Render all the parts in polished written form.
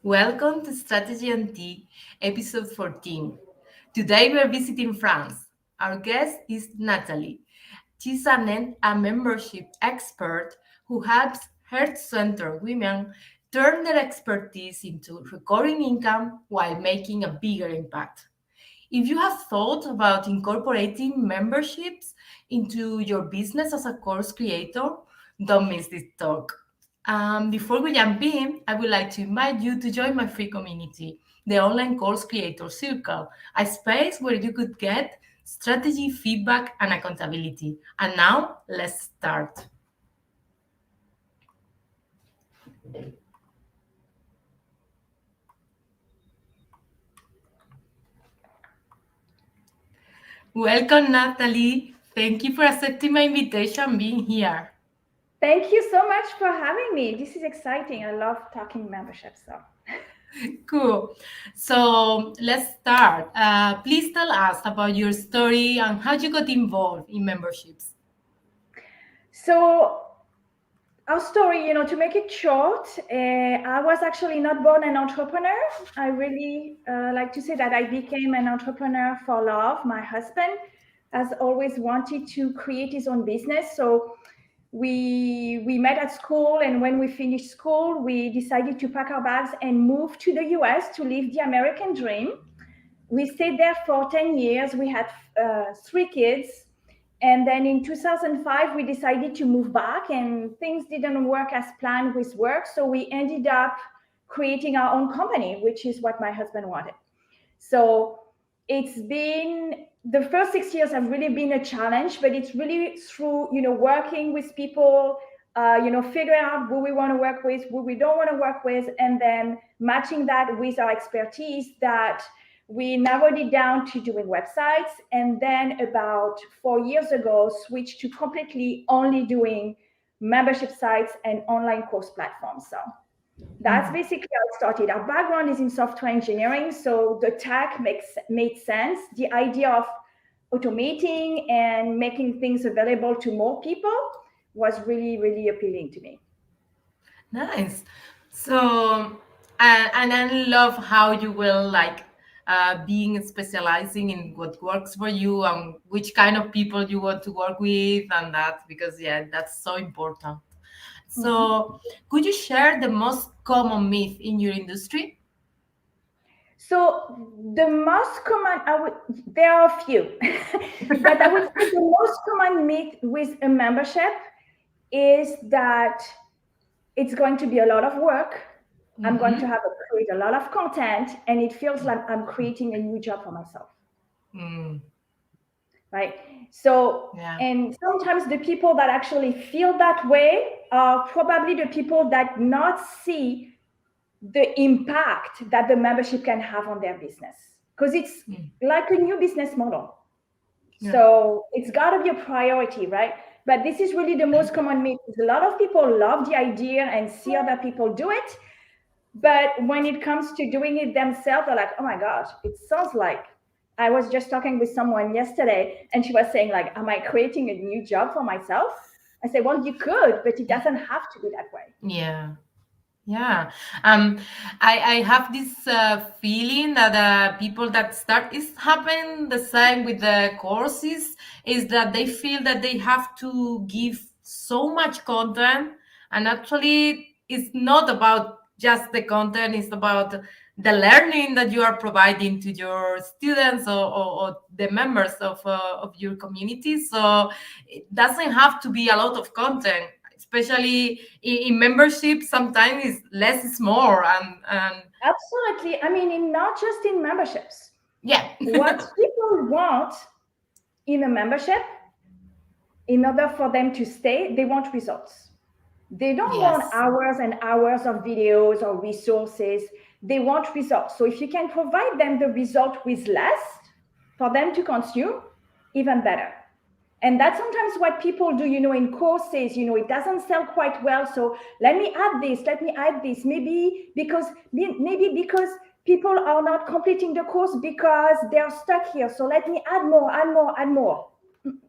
Welcome to Strategy and Tea, episode 14. Today we are visiting France. Our guest is Nathalie. She's a membership expert who helps heart-centered women turn their expertise into recurring income while making a bigger impact. If you have thought about incorporating memberships into your business as a course creator, don't miss this talk. Before we jump in, I would like to invite you to join my free community, the Online Course Creator Circle, a space where you could get strategy, feedback, and accountability. And now, let's start. Welcome, Nathalie. Thank you for accepting my invitation and being here. Thank you so much for having me. This is exciting. I love talking memberships. So, Cool. So let's start. Please tell us about your story and how you got involved in memberships. so our story, to make it short, I was actually not born an entrepreneur. I really like to say that I became an entrepreneur for love. My husband has always wanted to create his own business. So we met at school, and when we finished school, we decided to pack our bags and move to the US to live the American dream. We stayed there for 10 years. We had three kids. And then in 2005, we decided to move back, and things didn't work as planned with work. So we ended up creating our own company, which is what my husband wanted. So it's been the first 6 years have really been a challenge, but it's really through, working with people, figuring out who we want to work with, who we don't want to work with, and then matching that with our expertise that we narrowed it down to doing websites, and then about 4 years ago switched to completely only doing membership sites and online course platforms. So that's basically how it started. Our background is in software engineering, so the tech made sense. The idea of automating and making things available to more people was really, really appealing to me. Nice. So, and I love how you will like being specializing in what works for you and which kind of people you want to work with, and that because yeah, that's so important. Mhm. So, could you share the most common myth in your industry? So the most common, there are a few, but I would say the most common myth with a membership is that it's going to be a lot of work. I'm going to Mm-hmm. have to create a lot of content, and it feels like I'm creating a new job for myself, Mm, right? So, yeah. and sometimes the people that actually feel that way are probably the people that not see the impact that the membership can have on their business, because it's Mm, like a new business model. yeah. So it's got to be a priority, right? But this is really the most common myth. A lot of people love the idea and see other people do it. But when it comes to doing it themselves, they're like, oh my gosh, it sounds like I was just talking with someone yesterday, and she was saying, like, am I creating a new job for myself? I said, well, you could, but it doesn't have to be that way. Yeah. Yeah, um, I have this feeling that people that start is happen the same with the courses is that they feel that they have to give so much content, and actually it's not about just the content; it's about the learning that you are providing to your students or the members of your community. So it doesn't have to be a lot of content, especially in membership. Sometimes it's less is more, and Absolutely. I mean, not just in memberships. yeah. What people want in a membership, in order for them to stay, they want results. They don't want Yes. hours and hours of videos or resources. They want results. So if you can provide them the result with less for them to consume, even better. And that's sometimes what people do, in courses, it doesn't sell quite well. So let me add this, let me add this. Maybe because people are not completing the course because they're stuck here. So let me add more, add more, add more.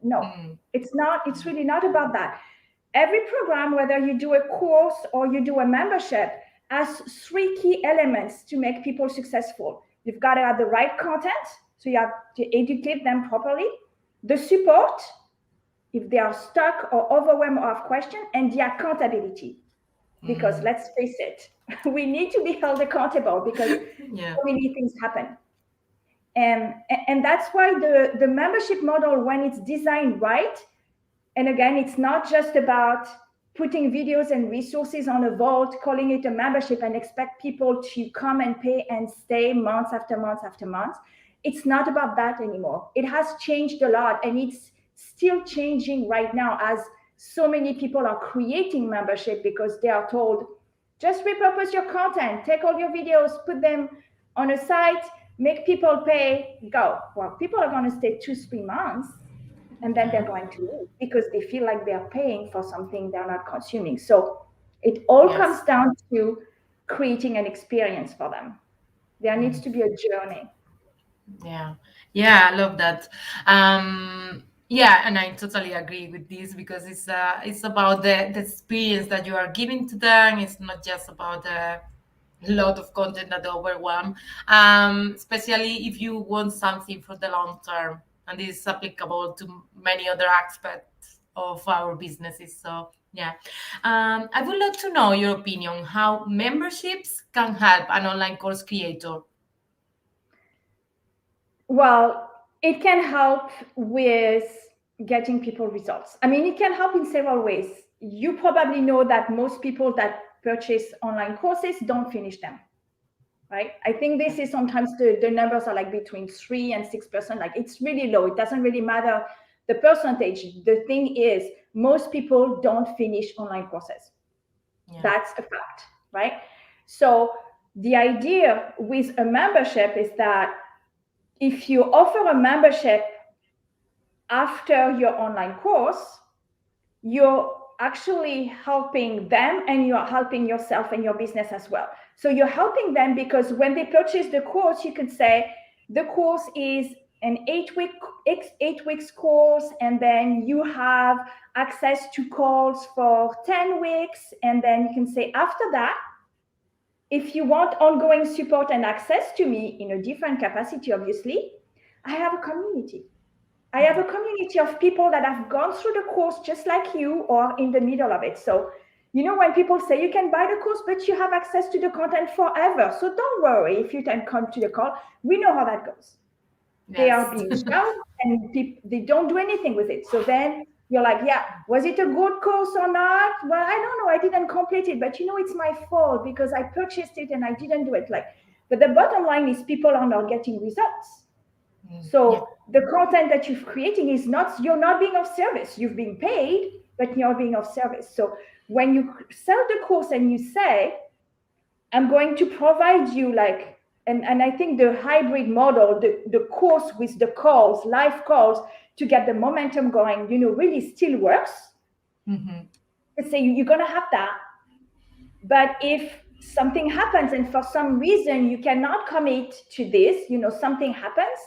No, Mm, it's really not about that. Every program, whether you do a course or you do a membership, has three key elements to make people successful. You've got to have the right content, so you have to educate them properly, the support, if they are stuck or overwhelmed or have questions, and the accountability. Because let's face it, we need to be held accountable because Yeah. so many things happen. And that's why the membership model, when it's designed right, and again, it's not just about putting videos and resources on a vault, calling it a membership, and expect people to come and pay and stay months after months after months. It's not about that anymore. It has changed a lot, and it's still changing right now as so many people are creating membership because they are told, just repurpose your content, take all your videos, put them on a site, make people pay, go. Well, people are going to stay 2-3 months and then they're going to leave because they feel like they're paying for something they're not consuming. So it all Yes. comes down to creating an experience for them. There needs to be a journey. Yeah, yeah, I love that. Yeah, and I totally agree with this because it's about the experience that you are giving to them. It's not just about a lot of content that overwhelm. Especially if you want something for the long term, and this is applicable to many other aspects of our businesses. So yeah, I would love to know your opinion how memberships can help an online course creator. Well, it can help with getting people results. I mean, it can help in several ways. You probably know that most people that purchase online courses don't finish them, right? I think this is sometimes the numbers are like between 3 and 6%. Like it's really low. It doesn't really matter the percentage. The thing is, most people don't finish online courses. Yeah. That's a fact, right? So the idea with a membership is that if you offer a membership after your online course, you're actually helping them and you're helping yourself and your business as well. So you're helping them because when they purchase the course, you could say the course is an 8 weeks course, and then you have access to calls for 10 weeks. And then you can say after that, if you want ongoing support and access to me in a different capacity, obviously, I have a community. I have a community of people that have gone through the course just like you or in the middle of it. So, when people say you can buy the course, but you have access to the content forever. So don't worry if you can come to the call. We know how that goes. They are Yes. being shown and they don't do anything with it. So then you're like, yeah, was it a good course or not? Well, I don't know. I didn't complete it, but it's my fault because I purchased it and I didn't do it. But the bottom line is people are not getting results. Yeah. So the content that you're creating you're not being of service. You've been paid, but you're being of service. So when you sell the course and you say, I'm going to provide you and I think the hybrid model, the course with the calls, live calls to get the momentum going, really still works. Let's say you're going to have that. But if something happens and for some reason you cannot commit to this, something happens,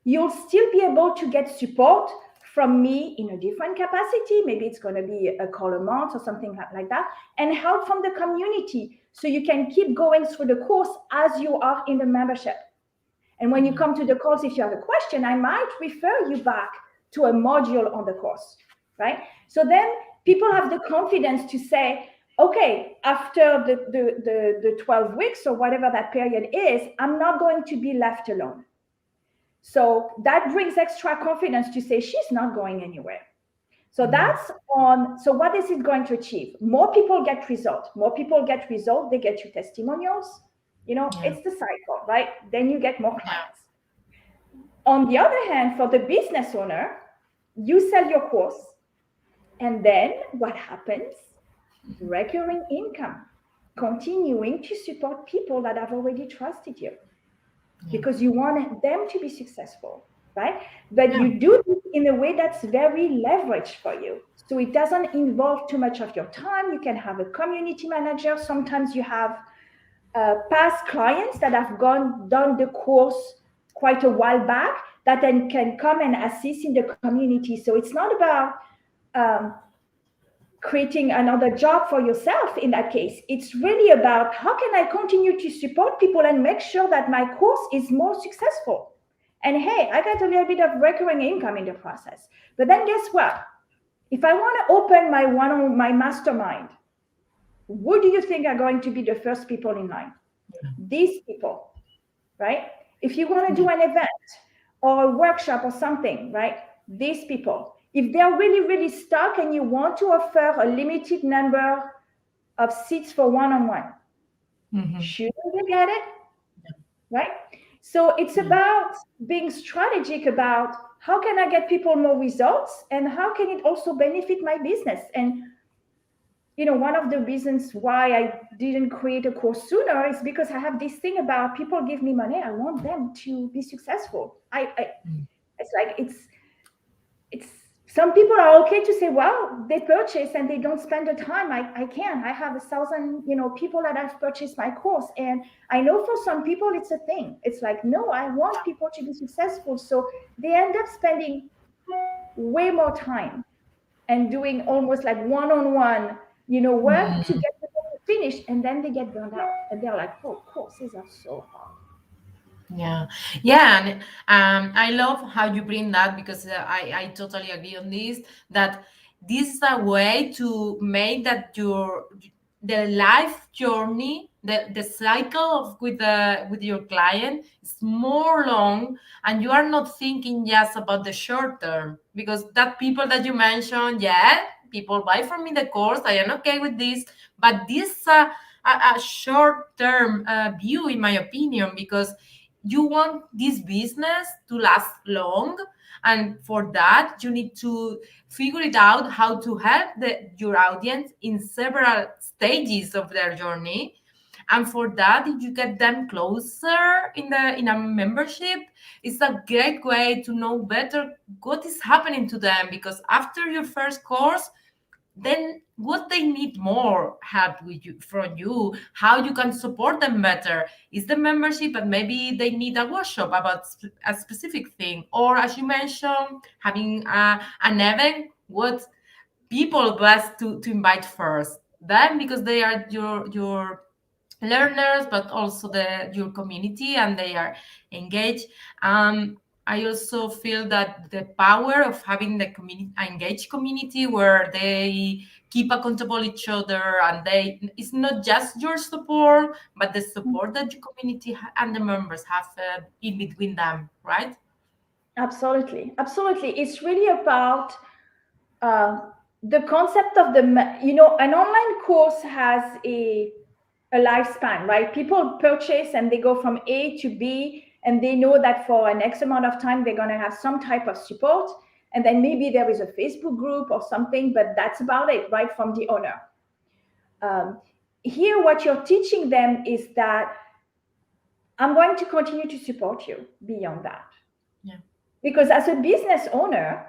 you'll still be able to get support from me in a different capacity. Maybe it's going to be a call a month or something like that, and help from the community so you can keep going through the course as you are in the membership. And when you come to the course, if you have a question, I might refer you back to a module on the course, right? So then people have the confidence to say, okay, after the 12 weeks or whatever that period is, I'm not going to be left alone. So that brings extra confidence to say she's not going anywhere. So that's so what is it going to achieve? More people get result. More people get result, they get you testimonials. It's the cycle, right? Then you get more clients. On the other hand, for the business owner, you sell your course. And then what happens? Recurring income, continuing to support people that have already trusted you. Because you want them to be successful, right? But you do this in a way that's very leveraged for you. So it doesn't involve too much of your time. You can have a community manager. Sometimes you have past clients that have done the course quite a while back that then can come and assist in the community. So it's not about creating another job for yourself in that case. It's really about how can I continue to support people and make sure that my course is more successful. And hey, I got a little bit of recurring income in the process. But then guess what? If I want to open my mastermind, who do you think are going to be the first people in line? These people, right? If you want to do an event or a workshop or something, right? These people, if they're really, really stuck and you want to offer a limited number of seats for one-on-one, shouldn't they get it? Right? So it's about being strategic about how can I get people more results and how can it also benefit my business. And one of the reasons why I didn't create a course sooner is because I have this thing about people give me money. I want them to be successful. It's like it's some people are okay to say, well, they purchase and they don't spend the time. I can. I have 1,000, people that have purchased my course. And I know for some people it's a thing. It's like, no, I want people to be successful. So they end up spending way more time and doing almost like one-on-one, work to get people to finish. And then they get burned out. And they're like, oh, courses are so hard. Yeah, yeah, and I love how you bring that because I totally agree on this. That this is a way to make that the life journey, the cycle of with your client is more long, and you are not thinking just about the short term because that people that you mentioned, yeah, people buy from me the course. I am okay with this, but this a short term view, in my opinion, because you want this business to last long, and for that you need to figure it out how to help your audience in several stages of their journey. And for that, if you get them closer in a membership, it's a great way to know better what is happening to them, because after your first course, then what they need more help with you from you, how you can support them better is the membership, but maybe they need a workshop about a specific thing, or as you mentioned, having an event, what people best to invite first, then because they are your learners, but also your community, and they are engaged. I also feel that the power of having the community, engaged community, where they keep accountable each other, and it's not just your support, but the support that your community and the members have in between them, right? Absolutely. Absolutely. It's really about the concept of an online course has a lifespan, right? People purchase and they go from A to B, and they know that for an X amount of time they're going to have some type of support, and then maybe there is a Facebook group or something, but that's about it, right, from the owner. Here what you're teaching them is that I'm going to continue to support you beyond that. Yeah. Because as a business owner,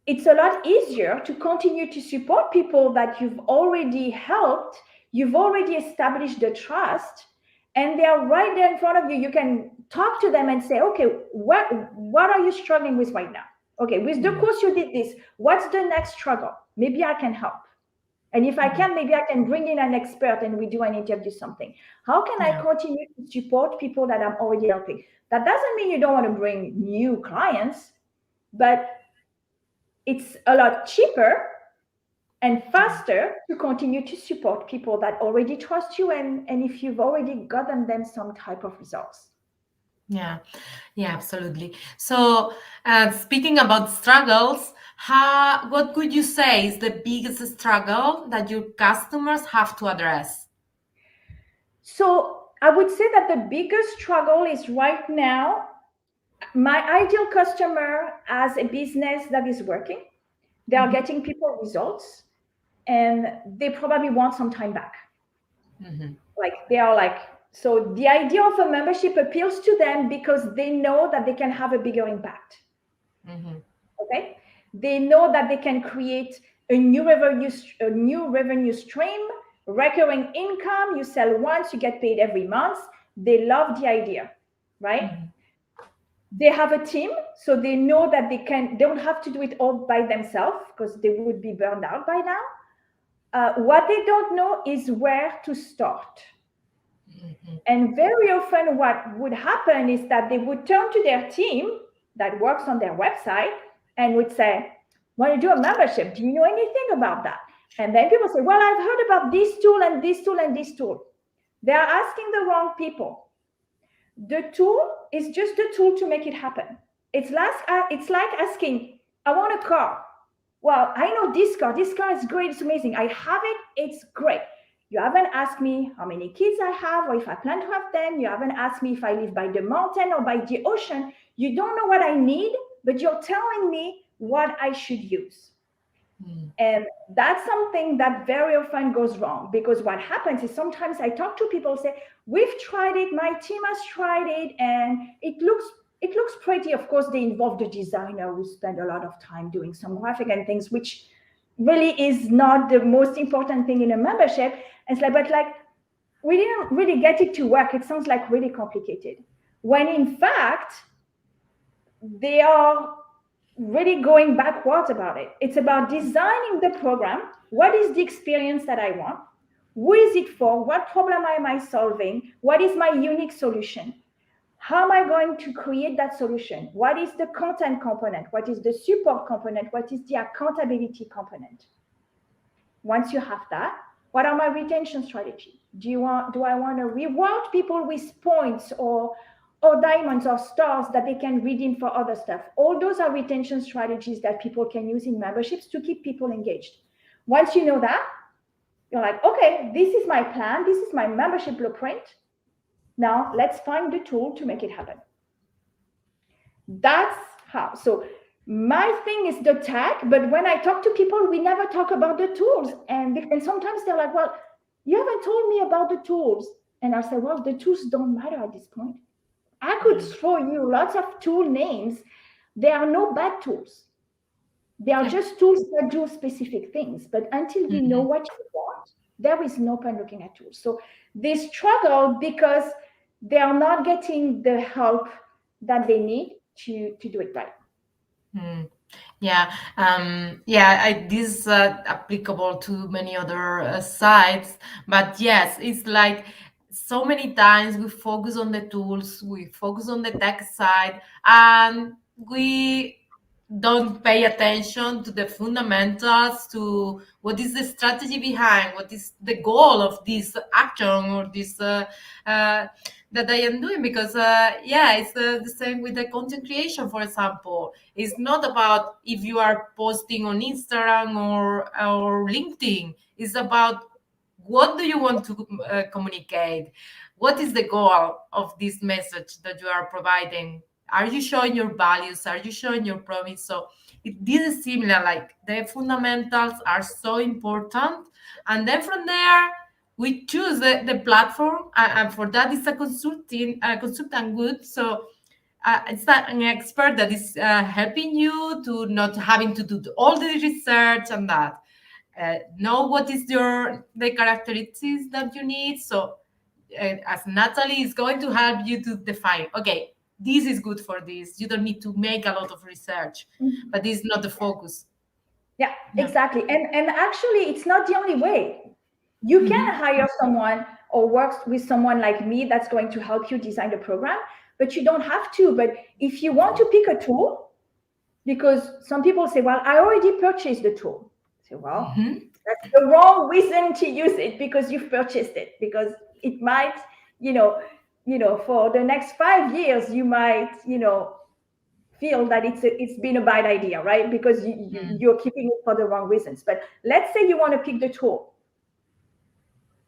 it's a lot easier to continue to support people that you've already helped, you've already established the trust, and they're right there in front of you. You can talk to them and say, okay, what are you struggling with right now? Okay, with the course you did this. What's the next struggle? Maybe I can help. And if I can, maybe I can bring in an expert and we do an interview, something. How can I continue to support people that I'm already helping? That doesn't mean you don't want to bring new clients, but it's a lot cheaper and faster to continue to support people that already trust you, and if you've already gotten them some type of results. Yeah, yeah, absolutely. So, speaking about struggles, what could you say is the biggest struggle that your customers have to address? So, I would say that the biggest struggle is right now, my ideal customer has a business that is working. They are getting people results, and they probably want some time back. Like they are like, so the idea of a membership appeals to them because they know that they can have a bigger impact. Okay, they know that they can create a new revenue stream, recurring income. You sell once, you get paid every month. They love the idea, right? They have a team, so they know that they don't have to do it all by themselves because they would be burned out by now. What they don't know is where to start. Mhm. And very often, what would happen is that they would turn to their team that works on their website and would say, "Want to do a membership? Do you know anything about that?" And then people say, "Well, I've heard about this tool and this tool and this tool." They are asking the wrong people. The tool is just a tool to make it happen. It's like asking, "I want a car." Well, I know this car. This car is great. It's amazing. I have it. It's great. You haven't asked me how many kids I have or if I plan to have them. You haven't asked me if I live by the mountain or by the ocean. You don't know what I need, but you're telling me what I should use. Mm. And that's something that very often goes wrong, because what happens is sometimes I talk to people say, "We've tried it, my team has tried it, and it looks pretty." Of course, they involve the designer who spend a lot of time doing some graphic and things, which really is not the most important thing in a membership. And it's like, but like, we didn't really get it to work. It sounds like really complicated. When in fact, they are really going backwards about it. It's about designing the program. What is the experience that I want? Who is it for? What problem am I solving? What is my unique solution? How am I going to create that solution? What is the content component? What is the support component? What is the accountability component? Once you have that, what are my retention strategy? Do I want to reward people with points or diamonds or stars that they can redeem for other stuff? All those are retention strategies that people can use in memberships to keep people engaged. Once you know that, you're like, okay, this is my plan, this is my membership blueprint. Now let's find the tool to make it happen. That's how. So my thing is the tech, but when I talk to people, we never talk about the tools. And sometimes they're like, "Well, you haven't told me about the tools." And I say, "Well, the tools don't matter at this point. I could Mm. throw you lots of tool names. There are no bad tools. They are Yep. just tools that do specific things. But until you know Mhm. what you want, there is no point looking at tools." So they struggle because they are not getting the help that they need to do it right. Mm. Yeah, yeah, this is applicable to many other sites, but yes, it's like so many times we focus on the tools, we focus on the tech side, and we don't pay attention to the fundamentals, to what is the strategy behind, what is the goal of this action or this uh, that I am doing. Because yeah, it's the same with the content creation, for example. It's not about if you are posting on Instagram or LinkedIn. It's about what do you want to communicate? What is the goal of this message that you are providing? Are you showing your values? Are you showing your promise? So this is similar. Like the fundamentals are so important, and then from there we choose the platform, and for that it's a consultant good. So it's not an expert that is helping you to not having to do all the research and that know what is the characteristics that you need. So as Natalie is going to help you to define, okay, this is good for this. You don't need to make a lot of research, Mhm. but this is not the focus. Yeah, Yeah. exactly. And actually, it's not the only way. You can Hmm. hire someone or work with someone like me that's going to help you design the program, but you don't have to. But if you want to pick a tool, because some people say, "Well, I already purchased the tool." I say, "Well, Hmm. that's the wrong reason to use it, because you've purchased it, because it might, you know, for the next 5 years, you might, feel that it's been a bad idea, right? Because you're keeping it for the wrong reasons. But let's say you want to pick the tool,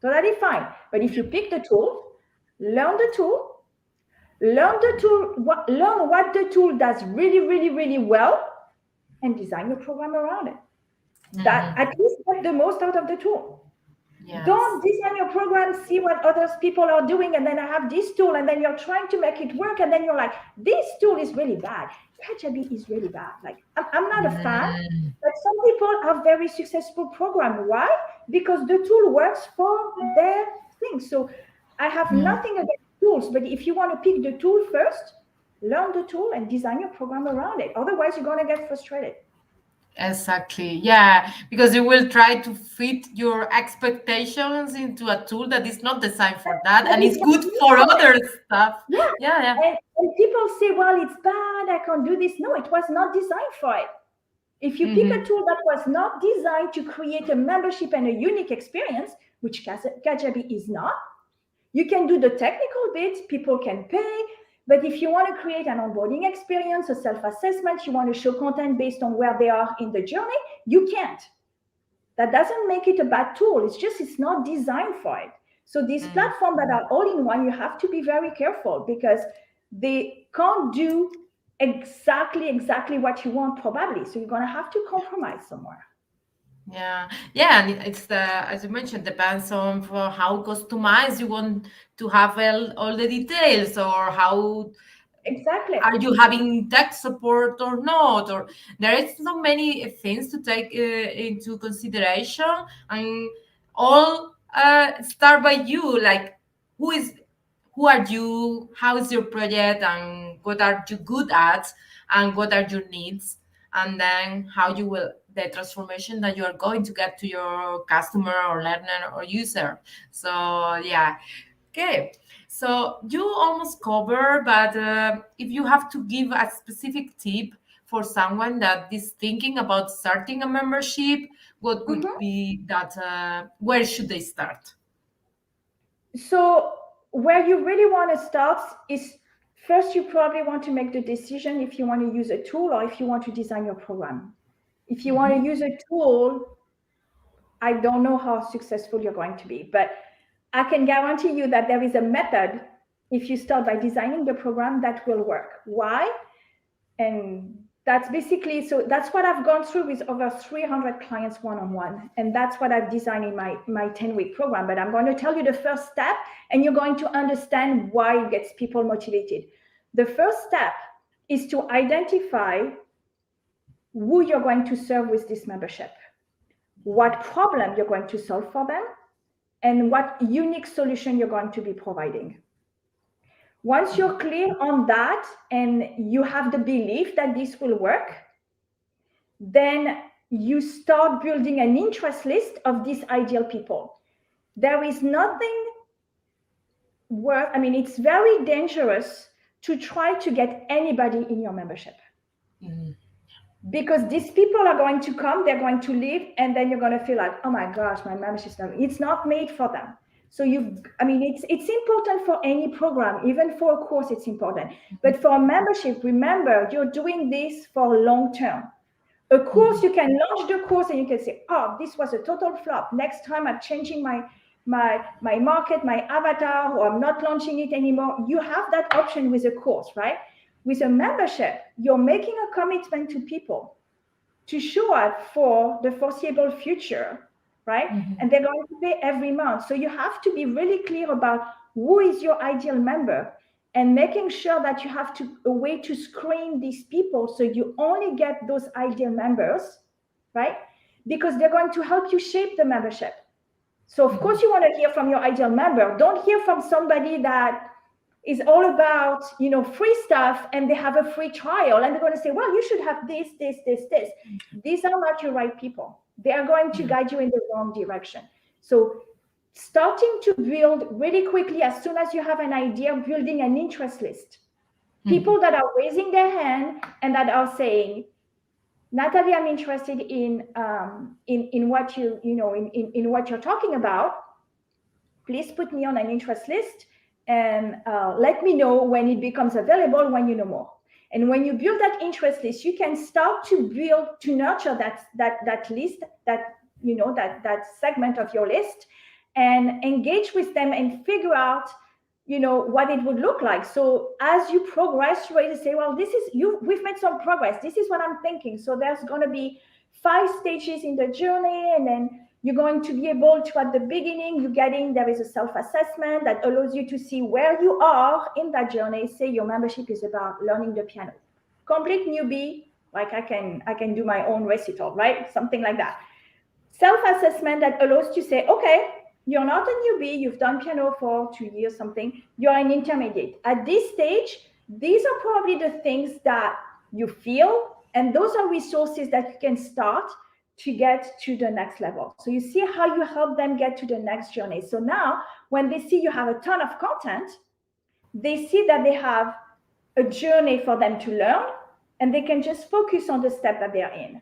totally fine. But if you pick the tool, learn the tool, learn what the tool does really, really, really well, and design your program around it. That Hmm. at least get the most out of the tool. Don't Yes. design your program, see what others people are doing, and then I have this tool, and then you're trying to make it work, and then you're like, this tool is really bad. CatchAB is really bad. Like, I'm not a fan, Mm. but some people have very successful program. Why? Because the tool works for their thing. So I have Mm. nothing against tools, but if you want to pick the tool first, learn the tool and design your program around it. Otherwise, you're going to get frustrated. Exactly. Yeah, because you will try to fit your expectations into a tool that is not designed for that But and it it's can good be for for other it. stuff. Yeah. Yeah, yeah. And people say, well, it's bad, I can't do this. No, it was not designed for it. If you pick a Hmm. tool that was not designed to create a membership and a unique experience, which Kajabi is not, you can do the technical bit, people can pay, but if you want to create an onboarding experience, a self-assessment, you want to show content based on where they are in the journey, you can't. That doesn't make it a bad tool. It's just it's not designed for it. So these platforms that are all in one, you have to be very careful because they can't do exactly what you want probably. So you're gonna have to compromise somewhere. Yeah, yeah, and it's the as you mentioned depends on for how customized you want to have all the details or how Exactly. are you having tech support or not, or there is so many things to take into consideration, and all start by you, like who is who are you, how is your project, and what are you good at, and what are your needs, and then how you will the transformation that you are going to get to your customer or learner or user. So yeah. Okay, so you almost cover, but if you have to give a specific tip for someone that is thinking about starting a membership, what would Mhm. be that? Where should they start? So where you really want to start is first you probably want to make the decision if you want to use a tool or if you want to design your program. If you want to Mhm. use a tool, I don't know how successful you're going to be, but I can guarantee you that there is a method if you start by designing the program that will work. Why? And that's basically so that's what I've gone through with over 300 clients one-on-one, and that's what I've designed in my 10-week program. But I'm going to tell you the first step, and you're going to understand why it gets people motivated. The first step is to identify who you're going to serve with this membership, what problem you're going to solve for them, and what unique solution you're going to be providing. Once you're clear on that and you have the belief that this will work, then you start building an interest list of these ideal people. There is nothing worth, I mean, it's very dangerous to try to get anybody in your membership Mhm. because these people are going to come, they're going to leave, and then you're going to feel like, oh my gosh, my membership's not, it's not made for them. So I mean, it's important for any program, even for a course, it's important. But for a membership, remember, you're doing this for long term. A course, you can launch the course and you can say, oh, this was a total flop. Next time I'm changing my market, my avatar, or I'm not launching it anymore. You have that option with a course, right? With a membership, you're making a commitment to people to show up for the foreseeable future, right? And they're going to pay every month. So you have to be really clear about who is your ideal member and making sure that you have a way to screen these people so you only get those ideal members, right? Because they're going to help you shape the membership. So of course you want to hear from your ideal member. Don't hear from somebody that is all about free stuff and they have a free trial and they're going to say, well, you should have this. These are not your right people. They are going to guide you in the wrong direction. So starting to build really quickly, as soon as you have an idea, building an interest list, people that are raising their hand and that are saying, Nathalie, I'm interested in what in what you're talking about. Please put me on an interest list and let me know when it becomes available, when you know more. And when you build that interest list, you can start to nurture that list, that segment of your list, and engage with them and figure out what it would look like. So as you progress, you say, well, we've made some progress, this is what I'm thinking. So there's going to be 5 stages in the journey, and then you're going to be able to, at the beginning, there is a self-assessment that allows you to see where you are in that journey. Say your membership is about learning the piano. Complete newbie, like I can do my own recital, right? Something like that. Self-assessment that allows to say, okay, you're not a newbie, you've done piano for 2 years, something, you're an intermediate. At this stage, these are probably the things that you feel, And those are resources that you can start to get to the next level. So you see how you help them get to the next journey. So now when they see you have a ton of content, they see that they have a journey for them to learn, and they can just focus on the step that they're in.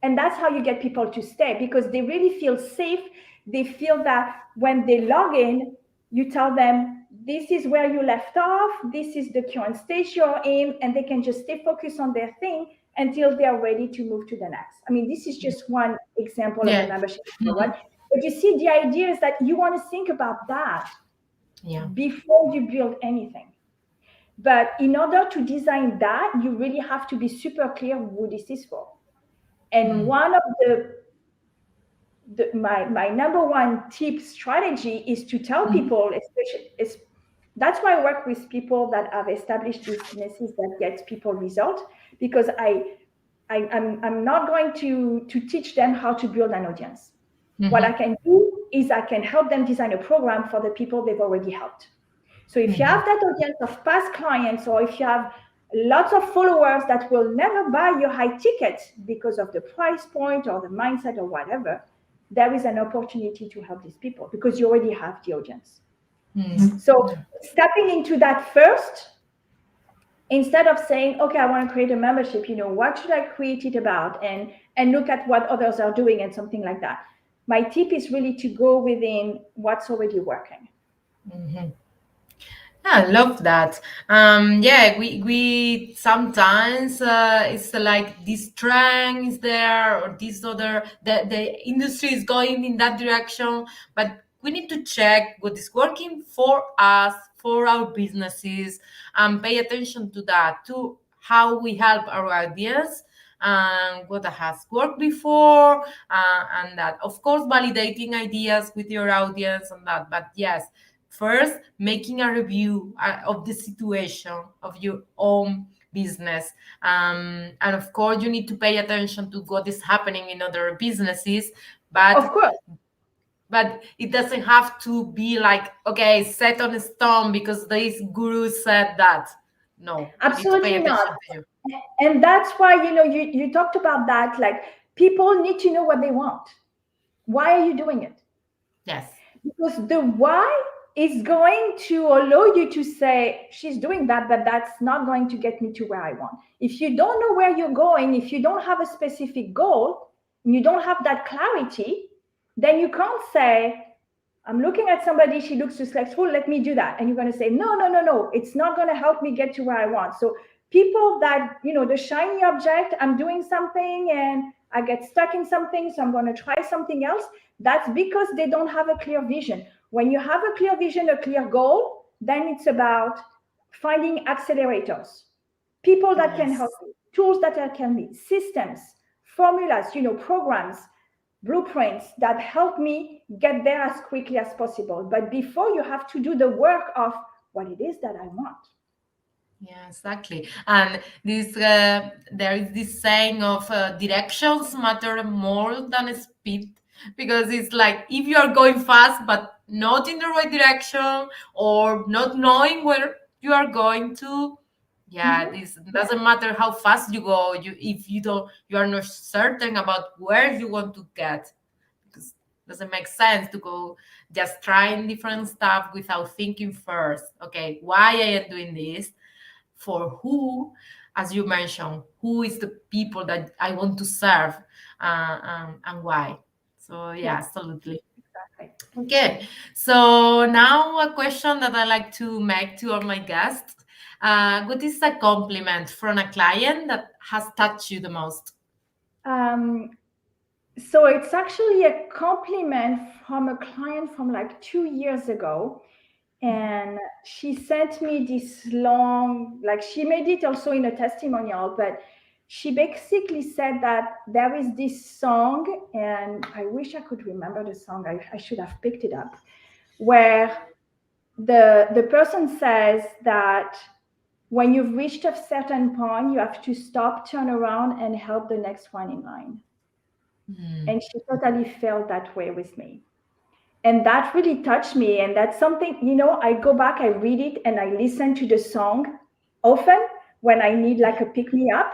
And that's how you get people to stay, because they really feel safe. They feel that when they log in, you tell them, this is where you left off, this is the current stage you're in, and they can just stay focused on their thing until they are ready to move to the next. I mean, this is just one example of a Yeah. membership program. But you see, the idea is that you want to think about that before you build anything. But in order to design that, you really have to be super clear who this is for. And one of my number one tip strategy is to tell people, especially, that's why I work with people that have established businesses that get people results, because I'm not going to teach them how to build an audience. What I can do is I can help them design a program for the people they've already helped. So if you have that audience of past clients, or if you have lots of followers that will never buy your high ticket because of the price point or the mindset or whatever, there is an opportunity to help these people because you already have the audience. So stepping into that first, instead of saying, okay, I want to create a membership, what should I create it about? And look at what others are doing and something like that. My tip is really to go within what's already working. I love that. Yeah, we sometimes it's like this trend is there, or this other, the industry is going in that direction, but we need to check what is working for us, for our businesses, and pay attention to that, to how we help our audience and what has worked before, and that, of course, validating ideas with your audience and that. But yes, first, making a review of the situation of your own business. And of course, you need to pay attention to what is happening in other businesses. But of course, but it doesn't have to be like, okay, set on a stone because this guru said that. No, absolutely you need to pay not. attention to you. And that's why, you talked about that, like people need to know what they want. Why are you doing it? Yes. Because the why is going to allow you to say, she's doing that, but that's not going to get me to where I want. If you don't know where you're going, if you don't have a specific goal, and you don't have that clarity, then you can't say, I'm looking at somebody, she looks successful, let me do that. And you're going to say, no, it's not going to help me get to where I want. So people that, the shiny object, I'm doing something and I get stuck in something, so I'm going to try something else. That's because they don't have a clear vision. When you have a clear vision, a clear goal, then it's about finding accelerators, people that can help you, tools that can be, systems, formulas, programs, blueprints that help me get there as quickly as possible. But before, you have to do the work of what it is that I want. Yeah, exactly. And this there is this saying of directions matter more than speed, because it's like if you are going fast but not in the right direction, or not knowing where you are going to, yeah, this doesn't matter how fast you go. If you are not certain about where you want to get, because it doesn't make sense to go just trying different stuff without thinking first. Okay, why I am doing this? For who, as you mentioned, who is the people that I want to serve, and why. So yeah, absolutely. Exactly. Okay, so now a question that I like to make to all my guests. What is a compliment from a client that has touched you the most? So it's actually a compliment from a client from like 2 years ago. And she sent me this long, like she made it also in a testimonial, but she basically said that there is this song, and I wish I could remember the song. I should have picked it up, where the person says that when you've reached a certain point, you have to stop, turn around, and help the next one in line. And she totally felt that way with me. And that really touched me. And that's something, I go back, I read it, and I listen to the song often when I need like a pick me up.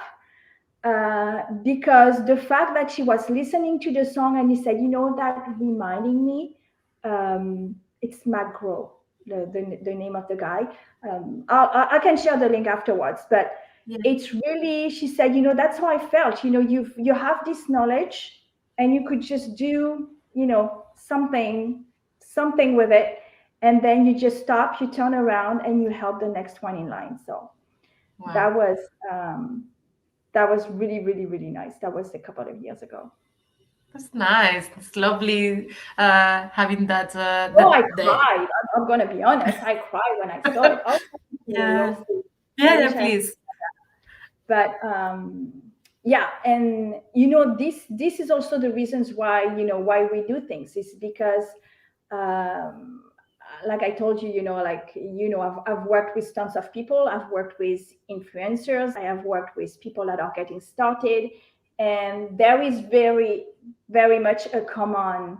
because the fact that she was listening to the song and he said, that reminding me, it's Matt Groh, the name of the guy. I can share the link afterwards, but Yeah. it's really, she said, that's how I felt. You have this knowledge and you could just do, something with it. And then you just stop, you turn around and you help the next one in line. So Wow. that was, that was really, really, really nice. That was a couple of years ago. That's nice. It's lovely having that Oh, I that day. cried. I'm going to be honest. I cried when I saw it. I'll send you a Yeah. real. I Yeah, yeah, wish I, please. but yeah, and this is also the reasons why why we do things is because um, like I told you, I've worked with tons of people. I've worked with influencers. I have worked with people that are getting started, and there is very, very much a common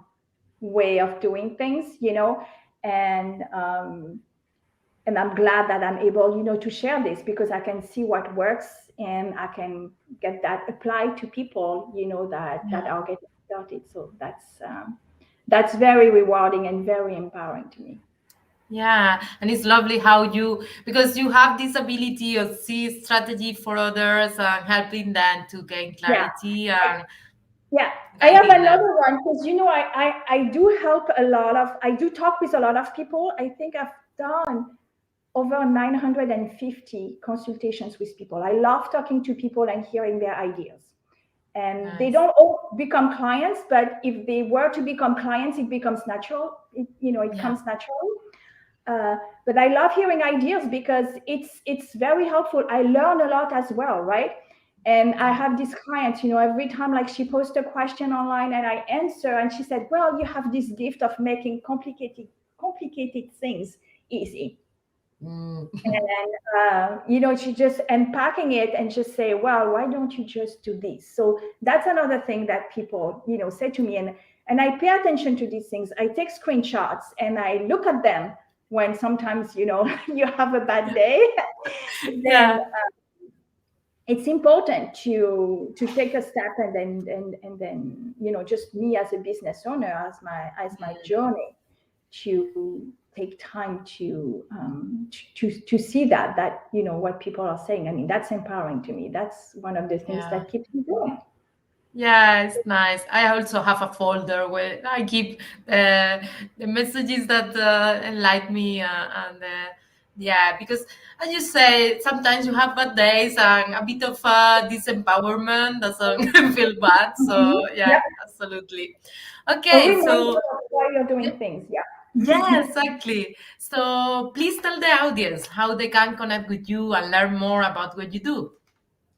way of doing things, and and I'm glad that I'm able, to share this because I can see what works and I can get that applied to people, that Yeah. are getting started. So that's very rewarding and very empowering to me. Yeah, and it's lovely how you, because you have this ability of see strategy for others and helping them to gain Yeah. clarity and Yeah, I have guiding them. another one because I do help I do talk with a lot of people. I think I've done over 950 consultations with people. I love talking to people and hearing their ideas. And they Nice. don't all become clients, but if they were to become clients, it becomes natural. It Yeah. comes naturally. Uh, but I love hearing ideas because it's very helpful. I learn a lot as well, right? And I Yeah. have this client, every time like she posts a question online and I answer, and she said, "Well, you have this gift of making complicated things easy." Mm. And she just unpacking it and just say, "Well, why don't you just do this?" So that's another thing that people say to me, and I pay attention to these things. I take screenshots and I look at them when sometimes you have a bad day. Then Yeah. it's important to take a step and then just me as a business owner, as my journey, to take time to see that what people are saying. I mean, that's empowering to me. That's one of the things Yeah. that keeps me going. Yeah, it's nice. I also have a folder where I keep the messages that enlighten me, and yeah, because as you say, sometimes you have bad days and a bit of disempowerment doesn't feel bad. So Mhm. yeah, Yep. absolutely. A Okay, reminder so of why you're yeah, doing things. Yeah. yeah, exactly. So please tell the audience how they can connect with you and learn more about what you do.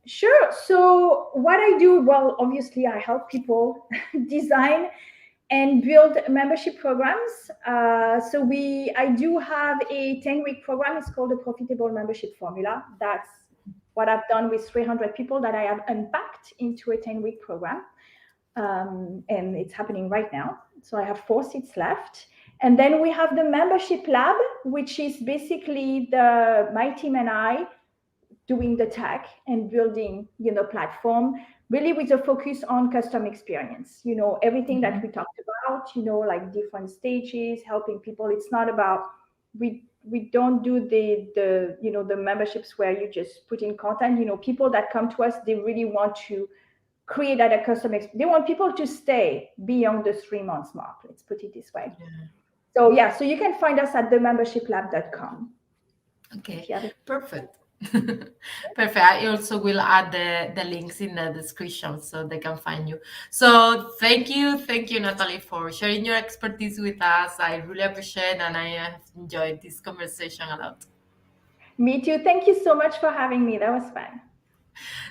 Sure. So what I do, well, obviously I help people design and build membership programs. I do have a 10-week program. It's called the Profitable Membership Formula. That's what I've done with 300 people that I have unpacked into a 10-week program. And it's happening right now. So I have 4 seats left. And then we have the membership lab, which is basically my team and I doing the tech and building platform, really with a focus on customer experience, everything that Mhm. we talked about, like different stages, helping people. It's not about, we don't do the memberships where you just put in content. People that come to us, they really want to create that a customer they want people to stay beyond the 3 months mark, let's put it this way. Yeah. So yeah, so you can find us at themembershiplab.com if Okay, you have it. perfect. Perfect. I also will add the links in the description so they can find you. So thank you, Natalie, for sharing your expertise with us. I really appreciate and I have enjoyed this conversation a lot. Me too. Thank you so much for having me. That was fun.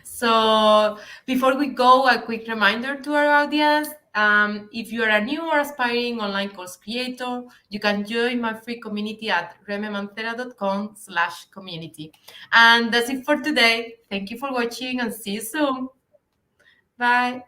So before we go, a quick reminder to our audience. If you are a new or aspiring online course creator, you can join my free community at rememancera.com/community. And that's it for today. Thank you for watching and see you soon. Bye.